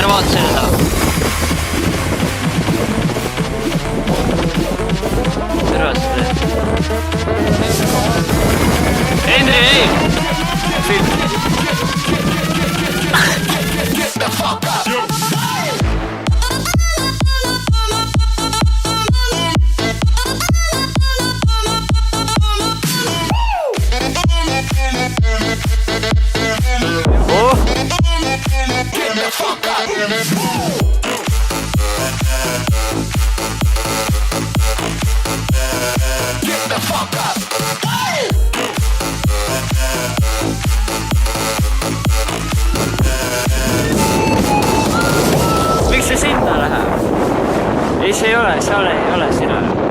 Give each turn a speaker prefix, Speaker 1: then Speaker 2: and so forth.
Speaker 1: ära vaata seda. Terve seda. Hendri, ei! Film. Miks see sinna läheb? Ei, see ei ole, seal ei ole sina.